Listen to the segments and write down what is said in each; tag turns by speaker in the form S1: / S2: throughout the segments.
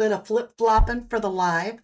S1: bit of flip-flopping for the live.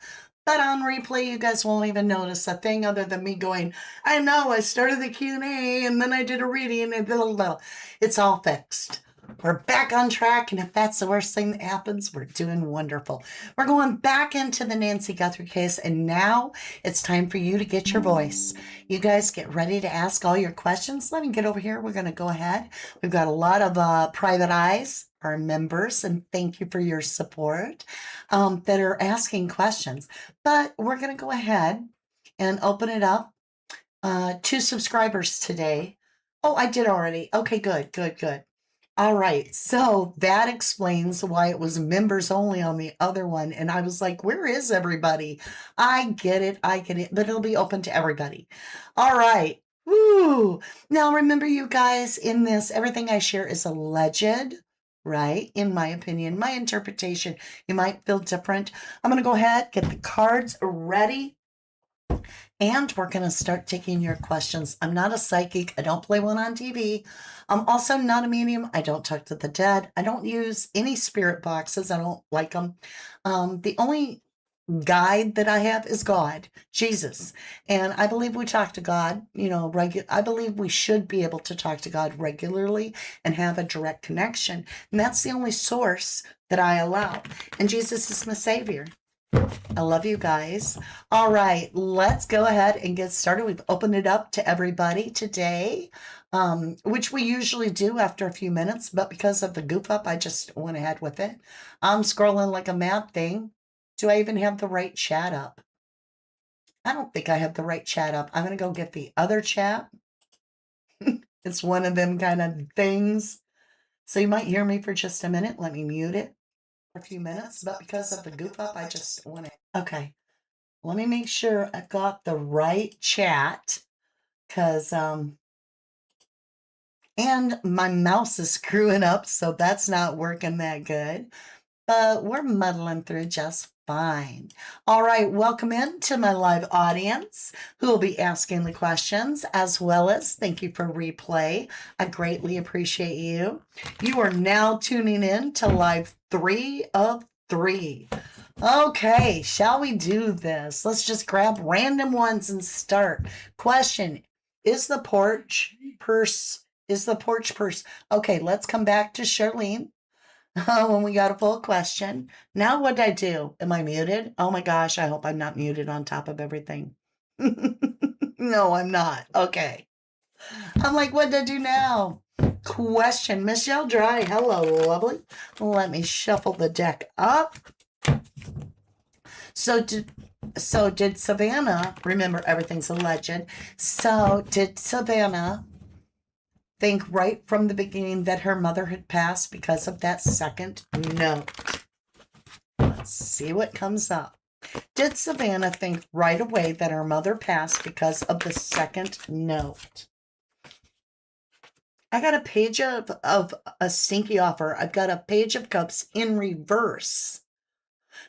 S1: But on replay, you guys won't even notice a thing other than me going, I know, I started the Q&A and then I did a reading and blah, blah, blah. It's all fixed. We're back on track, and if that's the worst thing that happens, we're doing wonderful. We're going back into the Nancy Guthrie case, and now it's time for you to get your voice. You guys get ready to ask all your questions. Let me get over here. We're going to go ahead. We've got a lot of private eyes, our members, and thank you for your support, that are asking questions. But we're going to go ahead and open it up to subscribers today. Oh, I did already. Okay, good. All right, so that explains why it was members only on the other one. And I was like, where is everybody? I get it, but it'll be open to everybody. All right, woo. Now remember, you guys, in this, everything I share is alleged, right? In my opinion, my interpretation, you might feel different. I'm going to go ahead, get the cards ready. And we're going to start taking your questions. I'm not a psychic. I don't play one on TV. I'm also not a medium. I don't talk to the dead. I don't use any spirit boxes. I don't like them. The only guide that I have is God, Jesus. And I believe we talk to God, I believe we should be able to talk to God regularly and have a direct connection. And that's the only source that I allow. And Jesus is my savior. I love you guys. All right, let's go ahead and get started. We've opened it up to everybody today, which we usually do after a few minutes, but because of the goof up, I just went ahead with it. I'm scrolling like a mad thing. Do I even have the right chat up? I don't think I have the right chat up. I'm going to go get the other chat. It's one of them kind of things. So you might hear me for just a minute. Let me mute it. A few minutes, but because of the goof up, I just want to. Okay, let me make sure I've got the right chat, because and my mouse is screwing up, so that's not working that good, but we're muddling through just fine. All right, welcome in to my live audience who will be asking the questions, as well as thank you for replay. I greatly appreciate you. You are now tuning in to live 3 of 3. Okay, shall we do this? Let's just grab random ones and start. Question: Is the porch purse? Okay, let's come back to Charlene. When we got a full question. Now what did I do? Am I muted? Oh my gosh, I hope I'm not muted on top of everything. No, I'm not. Okay. I'm like, what did I do now? Question. Michelle Dry. Hello, lovely. Let me shuffle the deck up. So did Savannah, remember everything's alleged, so did Savannah think right from the beginning that her mother had passed because of that second note? Let's see what comes up. Did Savannah think right away that her mother passed because of the second note? I got a page of a stinky offer. I've got a page of cups in reverse.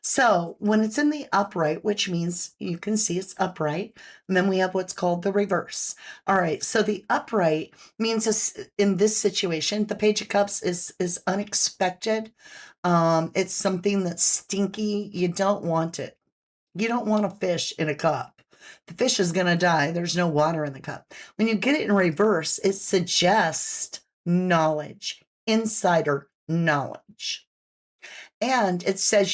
S1: So when it's in the upright, which means you can see it's upright, and then we have what's called the reverse. All right, so the upright means in this situation, the page of cups is unexpected. It's something that's stinky. You don't want it. You don't want a fish in a cup. The fish is going to die. There's no water in the cup. When you get it in reverse, it suggests knowledge, insider knowledge. And it says,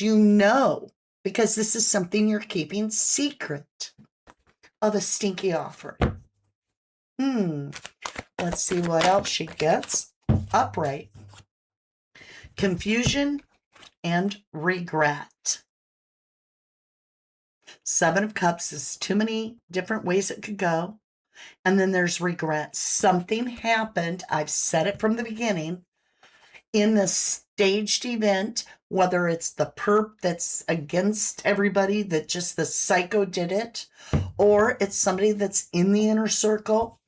S1: because this is something you're keeping secret of a stinky offer. Let's see what else she gets. Upright. Confusion and regret. 7 of Cups is too many different ways it could go. And then there's regret. Something happened. I've said it from the beginning. In the staged event, whether it's the perp that's against everybody, that just the psycho did it, or it's somebody that's in the inner circle,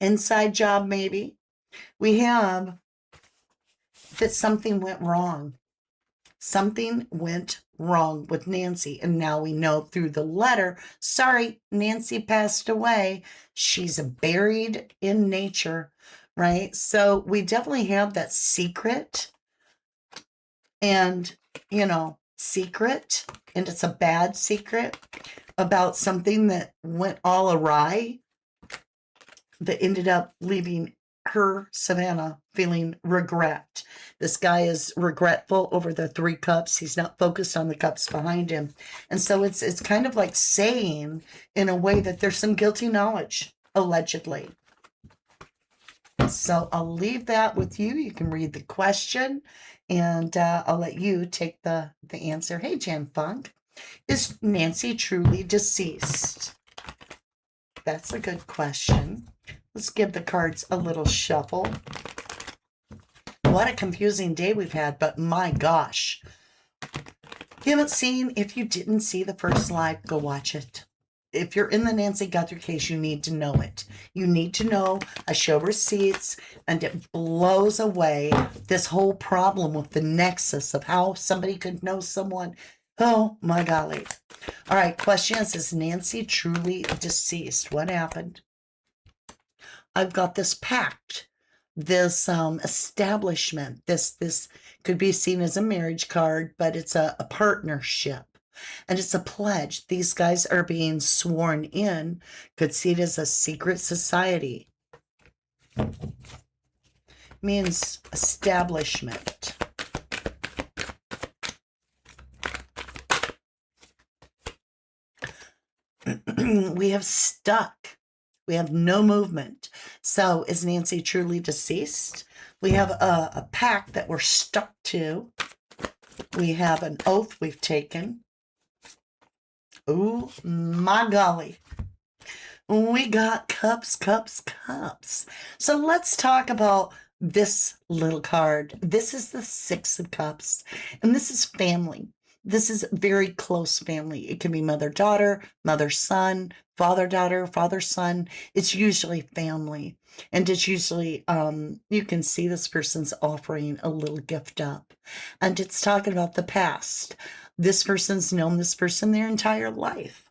S1: inside job maybe, we have that something went wrong. Something went wrong with Nancy, and now we know through the letter, sorry, Nancy passed away. She's buried in nature. Right? So we definitely have that secret. And secret, and it's a bad secret about something that went all awry that ended up leaving her, Savannah, feeling regret. This guy is regretful over the 3 cups. He's not focused on the cups behind him. And so it's kind of like saying in a way that there's some guilty knowledge, allegedly. So I'll leave that with you. You can read the question, and I'll let you take the answer. Hey, Jan Funk. Is Nancy truly deceased? That's a good question. Let's give the cards a little shuffle. What a confusing day we've had, but my gosh. If you didn't see the first live, go watch it. If you're in the Nancy Guthrie case, you need to know it. You need to know. I show receipts, and it blows away this whole problem with the nexus of how somebody could know someone. Oh my golly. All right, question is Nancy truly deceased? What happened? I've got this pact, this establishment. This could be seen as a marriage card, but it's a partnership. And it's a pledge. These guys are being sworn in. Could see it as a secret society. Means establishment. We have stuck. We have no movement. So is Nancy truly deceased? We have a pact that we're stuck to. We have an oath we've taken. Oh my golly. We got cups. So let's talk about this little card. This is the 6 of Cups, and this is family. This is very close family. It can be mother-daughter, mother-son, father-daughter, father-son. It's usually family. And it's usually, you can see this person's offering a little gift up. And it's talking about the past. This person's known this person their entire life.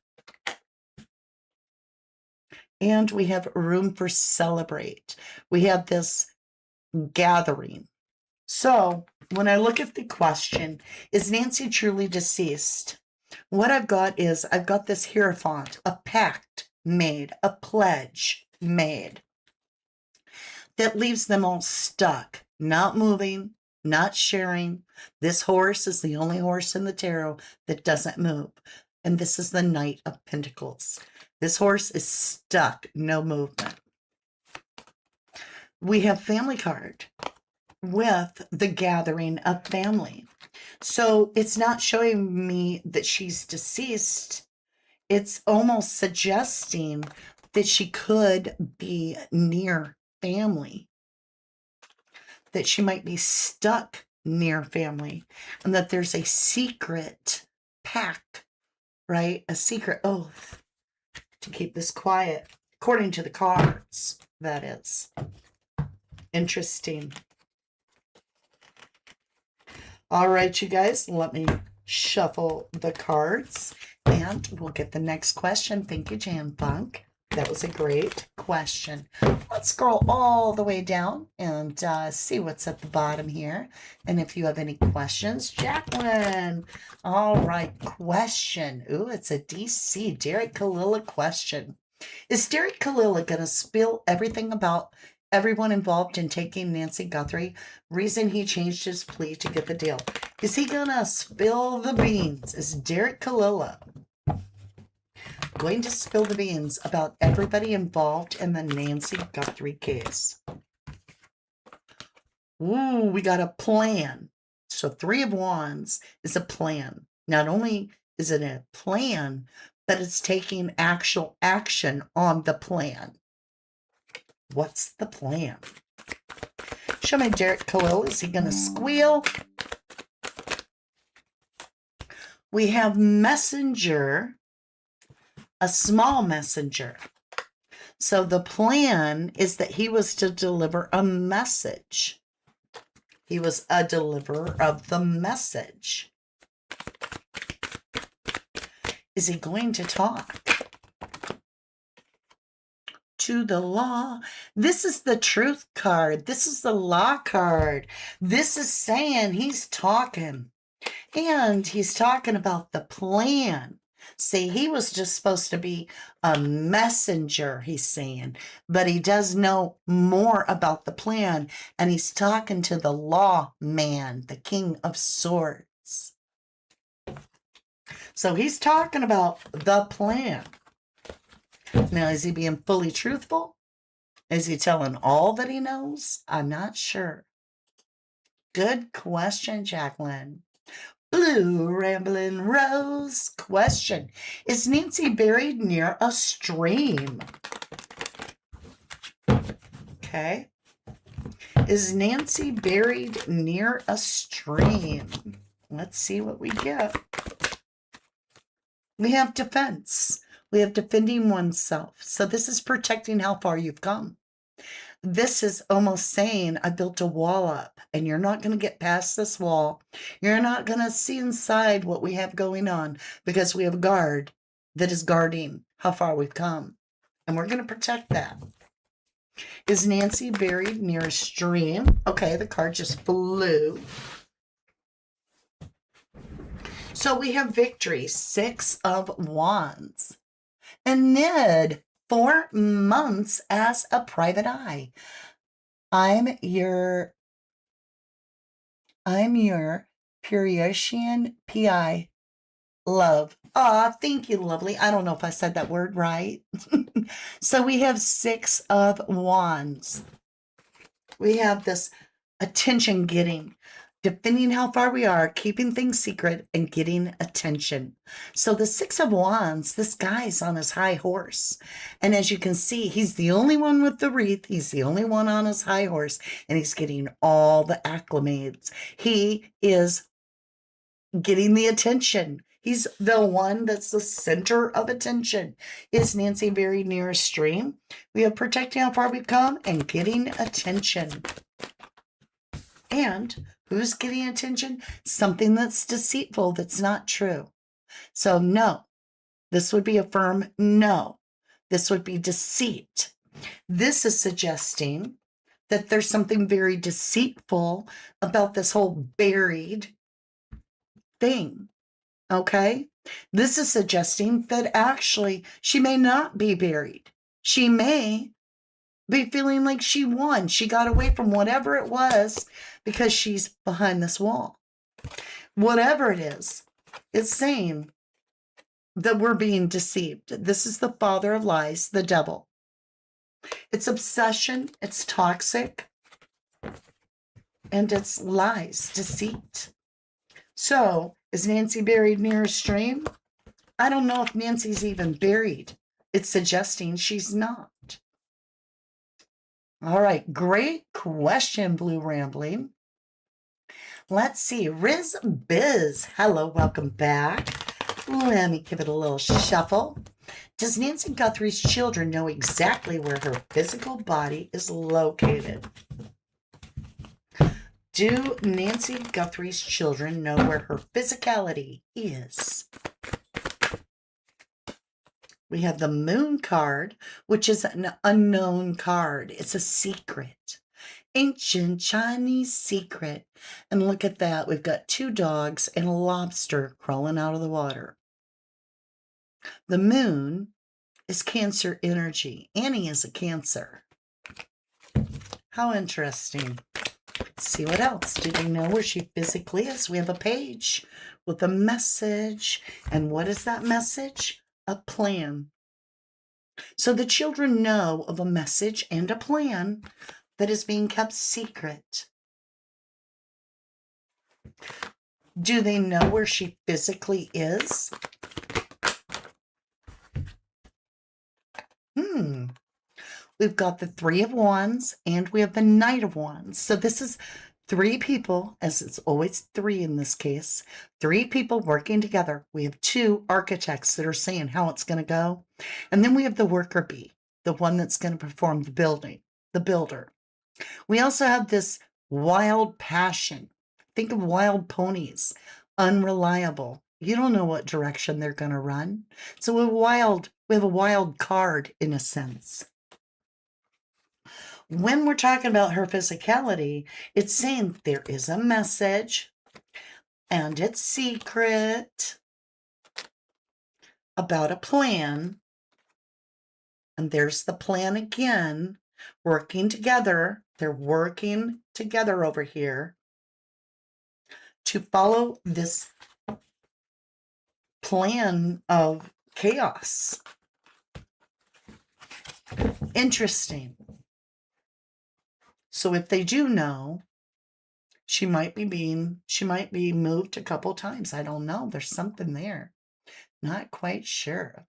S1: And we have room for celebrate. We have this gathering. So when I look at the question, is Nancy truly deceased? What I've got is, I've got this Hierophant, a pact made, a pledge made that leaves them all stuck, not moving, not sharing. This horse is the only horse in the tarot that doesn't move. And this is the Knight of Pentacles. This horse is stuck, no movement. We have family card with the gathering of family. So it's not showing me that she's deceased. It's almost suggesting that she could be near family, that she might be stuck near family, and that there's a secret pact, right? A secret oath to keep this quiet, according to the cards, that is. Interesting. All right, you guys, let me shuffle the cards and we'll get the next question. Thank you, Jan Funk. That was a great question. Let's scroll all the way down and see what's at the bottom here. And if you have any questions, Jacqueline. All right, question. Ooh, it's a DC, Derek Kalilla question. Is Derek Kalilla going to spill everything about everyone involved in taking Nancy Guthrie? Reason he changed his plea to get the deal. Is he going to spill the beans? Is Derek Kalilla going to spill the beans about everybody involved in the Nancy Guthrie case? Ooh, we got a plan. So 3 of Wands is a plan. Not only is it a plan, but it's taking actual action on the plan. What's the plan? Show me Derek Kalilla. Is he going to squeal? We have messenger, a small messenger. So the plan is that he was to deliver a message. He was a deliverer of the message. Is he going to talk? To the law. This is the truth card. This is the law card. This is saying he's talking. And he's talking about the plan. See, he was just supposed to be a messenger, he's saying, but he does know more about the plan, and he's talking to the lawman, the King of Swords. So he's talking about the plan. Now, is he being fully truthful? Is he telling all that he knows? I'm not sure. Good question, Jacqueline. Blue Rambling Rose. Question. Is Nancy buried near a stream? Okay. Is Nancy buried near a stream? Let's see what we get. We have defense. We have defending oneself. So this is protecting how far you've come. This is almost saying, I built a wall up and you're not going to get past this wall. You're not going to see inside what we have going on because we have a guard that is guarding how far we've come. And we're going to protect that. Is Nancy buried near a stream? Okay, the card just flew. So we have victory, 6 of Wands. And Ned, 4 months as a private eye. I'm your Purian PI love. Thank you, lovely. I don't know if I said that word right. So we have 6 of Wands. We have this attention getting, defending how far we are, keeping things secret, and getting attention. So the 6 of Wands, this guy's on his high horse. And as you can see, he's the only one with the wreath. He's the only one on his high horse. And he's getting all the acclimates. He is getting the attention. He's the one that's the center of attention. Is Nancy buried near a stream? We have protecting how far we've come and getting attention. And who's getting attention? Something that's deceitful, that's not true. So no, this would be a firm no. This would be deceit. This is suggesting that there's something very deceitful about this whole buried thing. Okay? This is suggesting that actually she may not be buried. She may be feeling like she won. She got away from whatever it was because she's behind this wall. Whatever it is, it's saying that we're being deceived. This is the father of lies, the devil. It's obsession, it's toxic, and it's lies, deceit. So, is Nancy buried near a stream? I don't know if Nancy's even buried. It's suggesting she's not. All right, great question, Blue Rambling. Let's see, Riz Biz. Hello, welcome back. Let me give it a little shuffle. Does Nancy Guthrie's children know exactly where her physical body is located? Do Nancy Guthrie's children know where her physicality is? We have the Moon card, which is an unknown card. It's a secret. Ancient Chinese secret. And look at that. We've got 2 dogs and a lobster crawling out of the water. The moon is Cancer energy. Annie is a Cancer. How interesting. Let's see what else. Do they know where she physically is? We have a page with a message. And what is that message? A plan. So the children know of a message and a plan that is being kept secret. Do they know where she physically is? We've got the 3 of Wands and we have the Knight of Wands. So this is 3 people, as it's always 3 in this case, 3 people working together. We have 2 architects that are saying how it's going to go. And then we have the worker bee, the one that's going to perform the building, the builder. We also have this wild passion. Think of wild ponies, unreliable. You don't know what direction they're going to run. So we have a wild card in a sense. When we're talking about her physicality, it's saying there is a message. and it's secret about a plan. And there's the plan again, working together. They're working together over here to follow this plan of chaos. Interesting. So if they do know, she might be moved a couple times. I don't know. There's something there. Not quite sure.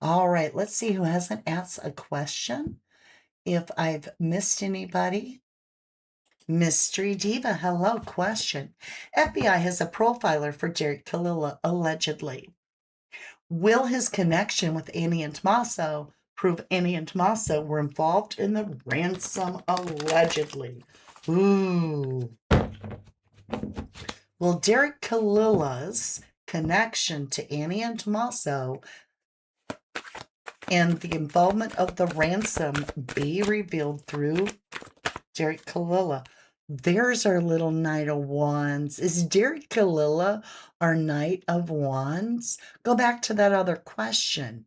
S1: All right, let's see who hasn't asked a question. If I've missed anybody. Mystery Diva, hello, question. FBI has a profiler for Derek Kalilla, allegedly. Will his connection with Annie and Tommaso prove Annie and Tommaso were involved in the ransom, allegedly? Ooh. Will Derek Kalilla's connection to Annie and Tommaso and the involvement of the ransom be revealed through Derek Kalilla? There's our little Knight of Wands. Is Derek Kalilla our Knight of Wands? Go back to that other question.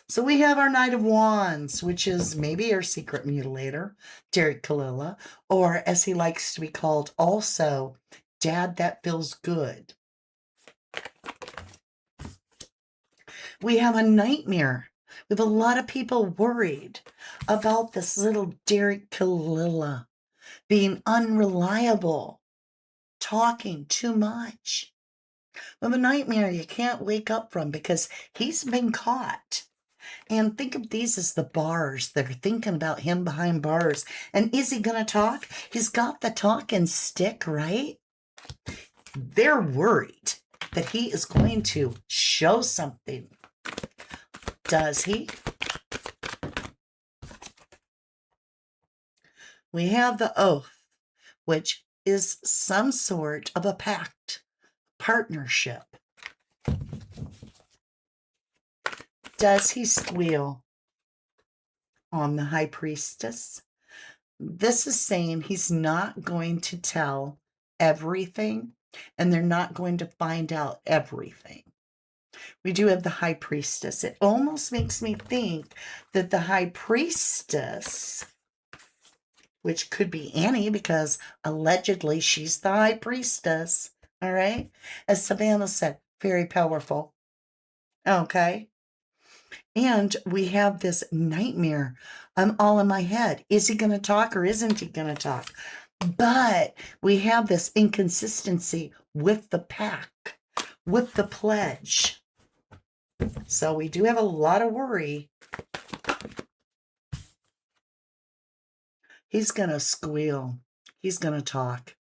S1: So we have our Knight of Wands, which is maybe our secret mutilator, Derek Kalilla, or as he likes to be called also, Dad That Feels Good. We have a nightmare. We have a lot of people worried about this little Derek Kalilla being unreliable, talking too much. We have a nightmare you can't wake up from because he's been caught. And think of these as the bars. They're thinking about him behind bars. And is he going to talk? He's got the talking stick, right? They're worried that he is going to show something. Does he? We have the oath, which is some sort of a pact, partnership. Does he squeal on the high priestess? This is saying he's not going to tell everything, and they're not going to find out everything. We do have the high priestess. It almost makes me think that the high priestess, which could be Annie because allegedly she's the high priestess, all right? As Savannah said, very powerful. Okay. And we have this nightmare. I'm all in my head. Is he going to talk or isn't he going to talk? But we have this inconsistency with the pact, with the pledge. So we do have a lot of worry. He's going to squeal. He's going to talk.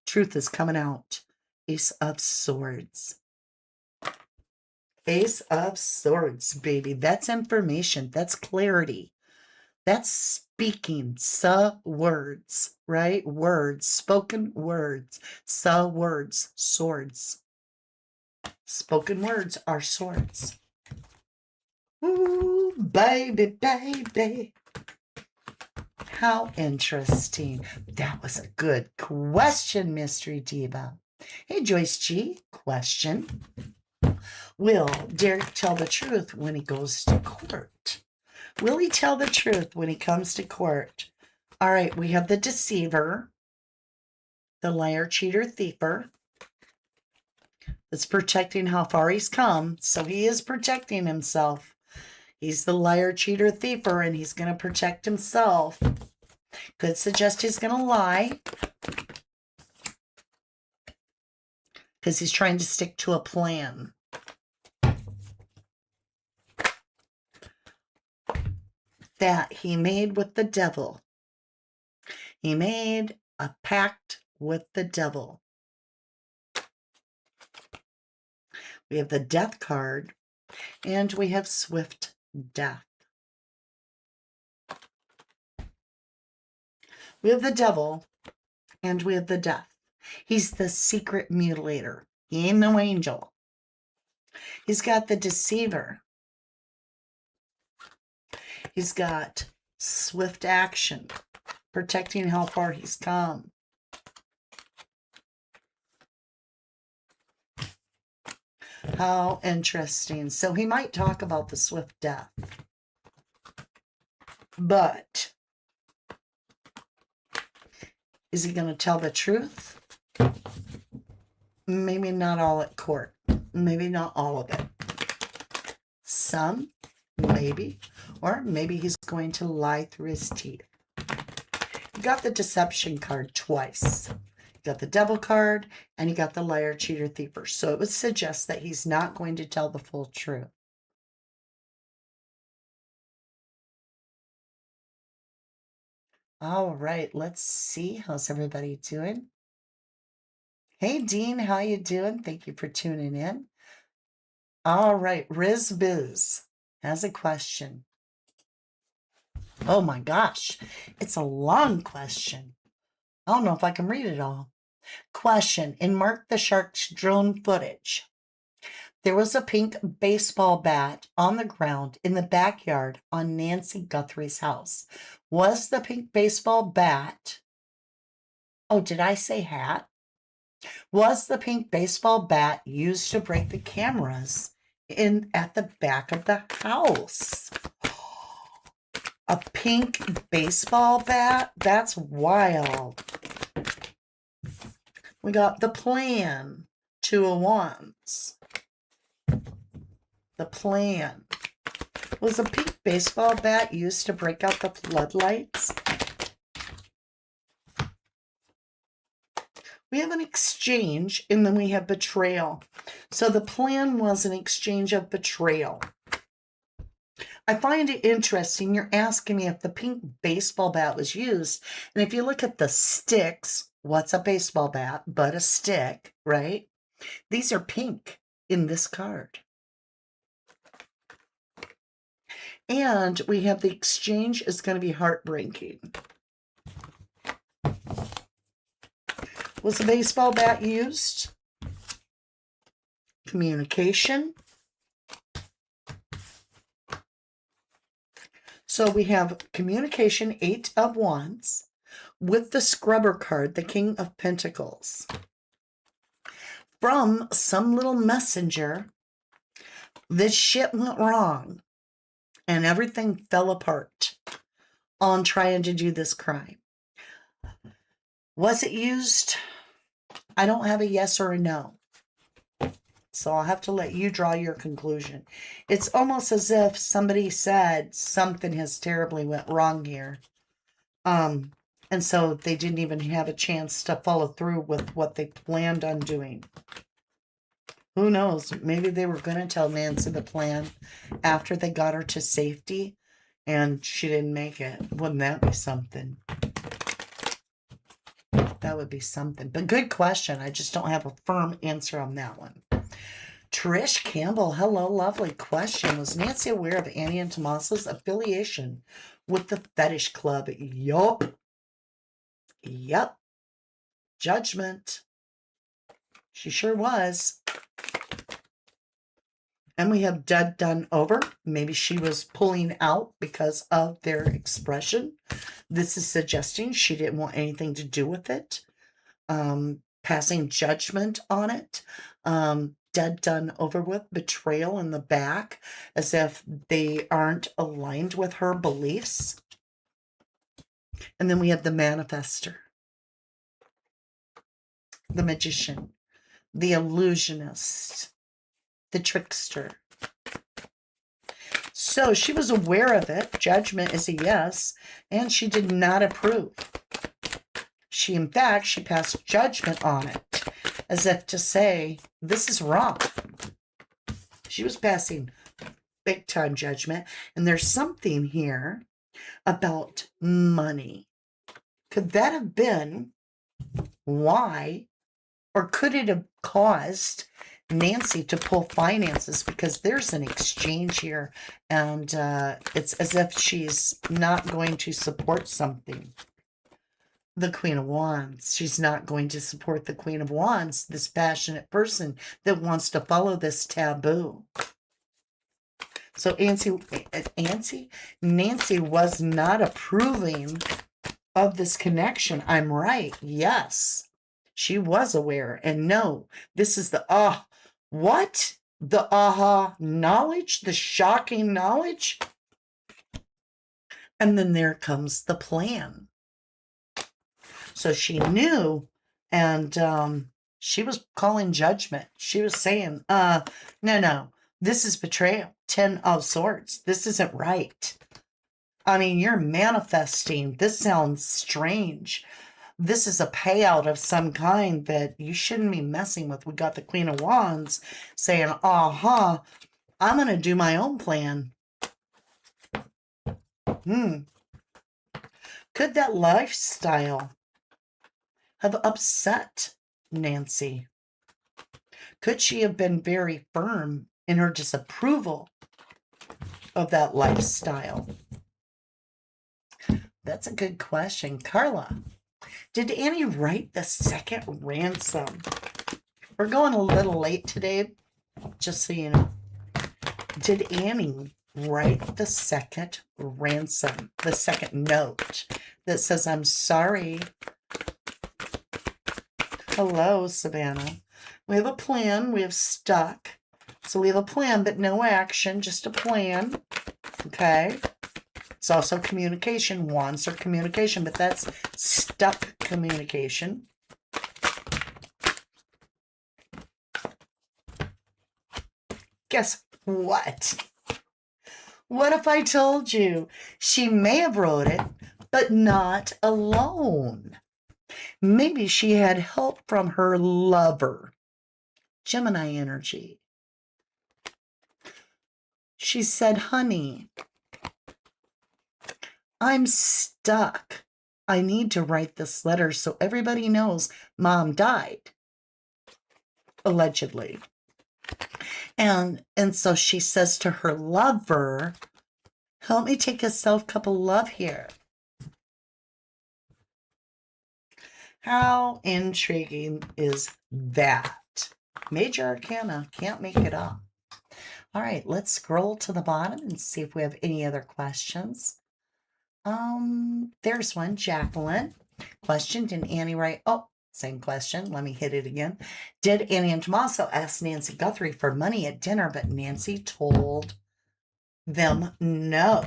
S1: Truth is coming out. Ace of Swords. Ace of Swords, baby. That's information. That's clarity. That's speaking. Words, right? Words. Spoken words. Words. Swords. Spoken words are swords. Ooh, baby, baby. How interesting. That was a good question, Mystery Diva. Hey, Joyce G. Question. Will Derek tell the truth when he goes to court? Will he tell the truth when he comes to court? All right, we have the deceiver, the liar, cheater, thiefer. That's protecting how far he's come. So he is protecting himself. He's the liar, cheater, thiefer, and he's going to protect himself. Could suggest he's going to lie because he's trying to stick to a plan. That he made with the devil. He made a pact with the devil. We have the death card, and we have swift death. We have the devil, and we have the death. He's the secret mutilator. He ain't no angel. He's got the deceiver. He's got swift action, protecting how far he's come. How interesting. So he might talk about the swift death. But is he going to tell the truth? Maybe not all at court. Maybe not all of it. Some, maybe. Or maybe he's going to lie through his teeth. You got the deception card twice. You got the devil card and you got the liar, cheater, thiefer. So it would suggest that he's not going to tell the full truth. All right, let's see. How's everybody doing? Hey, Dean, how you doing? Thank you for tuning in. All right, Riz Biz has a question. Oh my gosh, it's a long question. I don't know if I can read it all. Question: in Mark the Shark's drone footage, there was a pink baseball bat on the ground in the backyard on Nancy Guthrie's house. Was the pink baseball bat... Oh, did I say hat? Was the pink baseball bat used to break the cameras at the back of the house? A pink baseball bat? That's wild. We got the plan. 2 of Wands. The plan. Was a pink baseball bat used to break out the floodlights? We have an exchange, and then we have betrayal. So the plan was an exchange of betrayal. I find it interesting. You're asking me if the pink baseball bat was used. And if you look at the sticks, what's a baseball bat but a stick, right? These are pink in this card. And we have the exchange is going to be heartbreaking. Was a baseball bat used? Communication. So we have communication, 8 of Wands, with the scrubber card, the King of Pentacles. From some little messenger, this shit went wrong and everything fell apart on trying to do this crime. Was it used? I don't have a yes or a no. So I'll have to let you draw your conclusion. It's almost as if somebody said something has terribly went wrong here. And so they didn't even have a chance to follow through with what they planned on doing. Who knows? Maybe they were going to tell Nancy the plan after they got her to safety and she didn't make it. Wouldn't that be something? That would be something. But good question. I just don't have a firm answer on that one. Trish Campbell, hello, lovely question. Was Nancy aware of Annie and Tomaso's affiliation with the fetish club? Yup. Yep. Judgment. She sure was. And we have dead, done, over. Maybe she was pulling out because of their expression. This is suggesting she didn't want anything to do with it. Passing judgment on it. Dead, done, over with. Betrayal in the back, as if they aren't aligned with her beliefs. And then we have the manifester, the magician, the illusionist, the trickster. So she was aware of it. Judgment is a yes, and she did not approve. In fact, she passed judgment on it, as if to say, this is wrong. She was passing big time judgment. And there's something here about money. Could that have been why, or could it have caused Nancy to pull finances? Because there's an exchange here, and it's as if she's not going to support something. The Queen of Wands. She's not going to support the Queen of Wands, this passionate person that wants to follow this taboo. So Nancy was not approving of this connection. I'm right. Yes, she was aware. And no, this is the, what? the aha knowledge, the shocking knowledge. And then there comes the plan. So she knew, and she was calling judgment. She was saying, no, this is betrayal. 10 of Swords. This isn't right. I mean, you're manifesting. This sounds strange. This is a payout of some kind that you shouldn't be messing with. We got the Queen of Wands saying, I'm going to do my own plan. Could that lifestyle have upset Nancy? Could she have been very firm in her disapproval of that lifestyle? That's a good question. Carla, did Annie write the second ransom? We're going a little late today, just so you know. Did Annie write the second ransom, the second note that says, I'm sorry? Hello, Savannah. We have a plan. We have stuck. So we have a plan, but no action, just a plan. Okay. It's also communication. Wands are communication, but that's stuck communication. Guess what? What if I told you she may have wrote it, but not alone? Maybe she had help from her lover. Gemini energy. She said, honey, I'm stuck. I need to write this letter so everybody knows Mom died. Allegedly. And so she says to her lover, help me take a self-cup of love here. How intriguing is that? Major Arcana, can't make it up. All right, let's scroll to the bottom and see if we have any other questions. There's one, Jacqueline. Question, did Annie write? Oh, same question. Let me hit it again. Did Annie and Tommaso ask Nancy Guthrie for money at dinner, but Nancy told them no?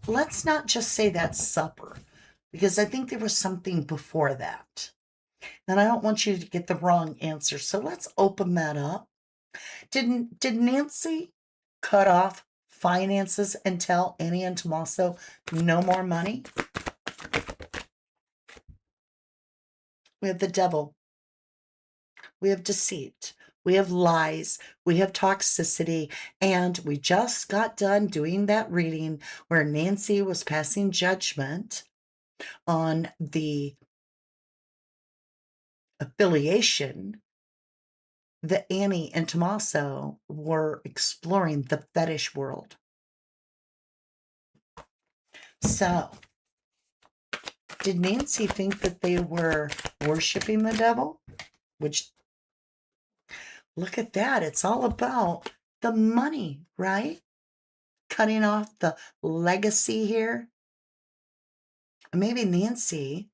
S1: Let's not just say that's supper, because I think there was something before that. And I don't want you to get the wrong answer. So let's open that up. Did Nancy cut off finances and tell Annie and Tommaso no more money? We have the devil. We have deceit. We have lies. We have toxicity. And we just got done doing that reading where Nancy was passing judgment on the affiliation that Annie and Tommaso were exploring, the fetish world. So, did Nancy think that they were worshiping the devil? Which, look at that. It's all about the money, right? Cutting off the legacy here. Maybe Nancy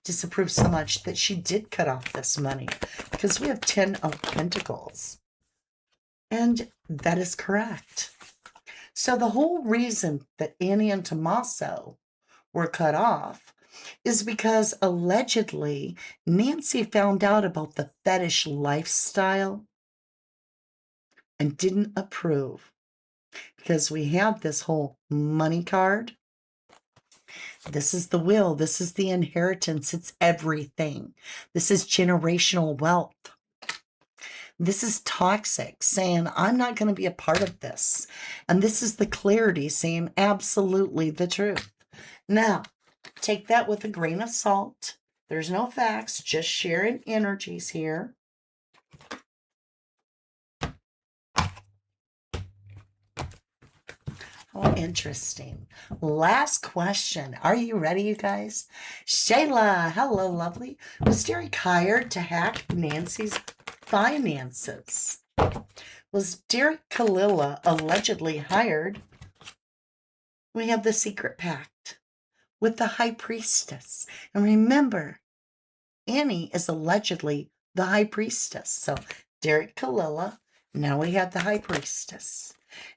S1: disapproved so much that she did cut off this money, because we have 10 of Pentacles. And that is correct. So the whole reason that Annie and Tommaso were cut off is because allegedly Nancy found out about the fetish lifestyle and didn't approve, because we have this whole money card. This is the will. This is the inheritance. It's everything. This is generational wealth. This is toxic, saying, I'm not going to be a part of this. And this is the clarity, saying absolutely the truth. Now, take that with a grain of salt. There's no facts, just sharing energies here. Oh, interesting. Last question. Are you ready, you guys? Shayla, hello, lovely. Was Derek hired to hack Nancy's finances? Was Derek Kalilla allegedly hired? We have the secret pact with the high priestess. And remember, Annie is allegedly the high priestess. So Derek, Kalilla. Now we have the high priestess.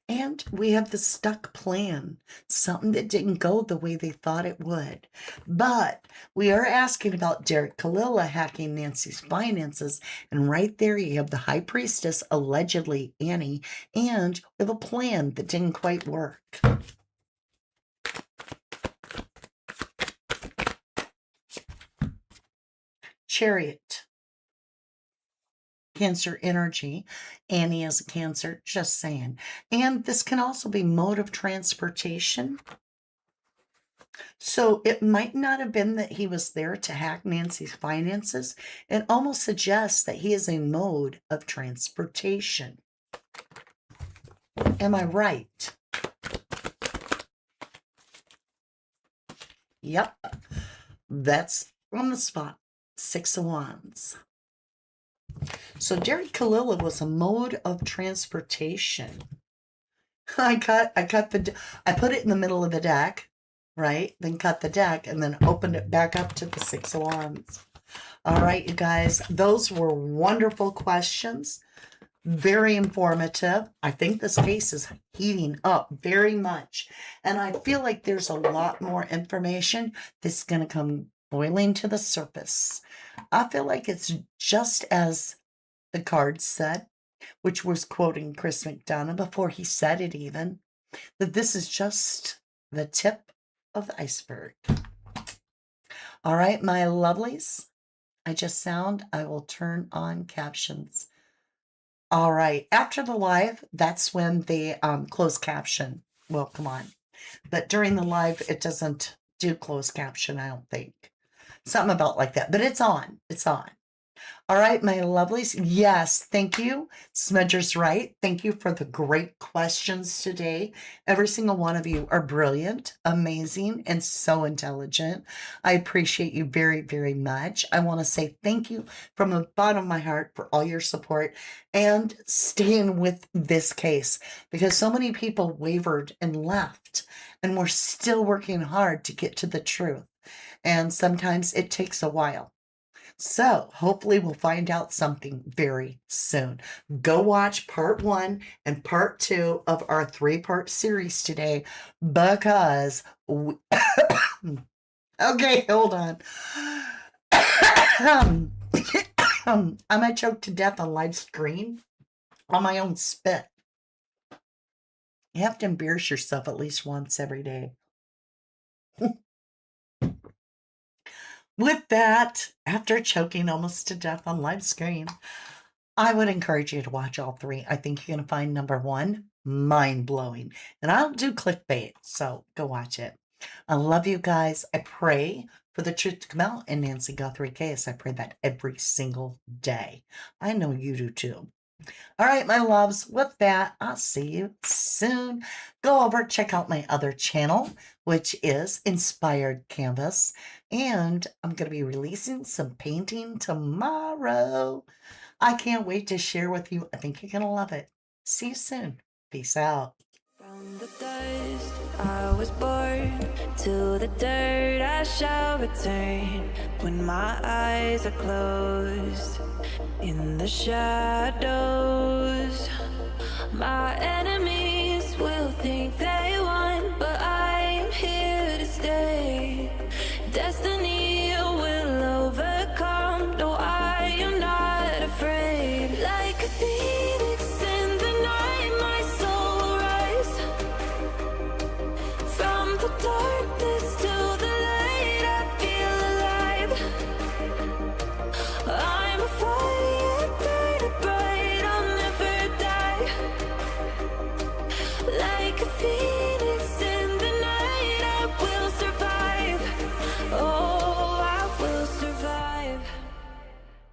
S1: And we have the stuck plan, something that didn't go the way they thought it would. But we are asking about Derek Kalilla hacking Nancy's finances. And right there you have the high priestess, allegedly Annie, and we have a plan that didn't quite work. Chariot. Cancer energy. Annie is a Cancer, just saying. And this can also be mode of transportation. So it might not have been that he was there to hack Nancy's finances. It almost suggests that he is a mode of transportation. Am I right? Yep. That's on the spot. 6 of Wands. So Derek Kalilla was a mode of transportation. I put it in the middle of the deck, right? Then cut the deck and then opened it back up to the 6 of Wands. All right, you guys, those were wonderful questions. Very informative. I think this case is heating up very much. And I feel like there's a lot more information that's going to come boiling to the surface. I feel like it's just as the card said, which was quoting Chris McDonough before he said it even, that this is just the tip of the iceberg. All right, my lovelies, I will turn on captions. All right, after the live, that's when the closed caption will come on. But during the live, it doesn't do closed caption, I don't think. Something about like that, but it's on. It's on. All right, my lovelies. Yes, thank you. Smedger's right. Thank you for the great questions today. Every single one of you are brilliant, amazing, and so intelligent. I appreciate you very, very much. I want to say thank you from the bottom of my heart for all your support and staying with this case, because so many people wavered and left, and we're still working hard to get to the truth. And sometimes it takes a while. So hopefully we'll find out something very soon. Go watch part 1 and part 2 of our 3-part series today, because okay, hold on. I might choke to death on live stream on my own spit. You have to embarrass yourself at least once every day. With that, after choking almost to death on live stream, I would encourage you to watch all 3. I think you're going to find number 1 mind-blowing. And I don't do clickbait, so go watch it. I love you guys. I pray for the truth to come out in Nancy Guthrie case. I pray that every single day. I know you do too. All right, my loves, with that, I'll see you soon. Go over, check out my other channel, which is Inspired Canvas. And I'm going to be releasing some painting tomorrow. I can't wait to share with you. I think you're going to love it. See you soon. Peace out.
S2: From the dust I was born, to the dirt I shall return. When my eyes are closed, in the shadows, my enemies will think they won, but I am here to stay. Destiny will overcome, no, I am not afraid. Like a phoenix in the night, my soul will rise. From the darkness to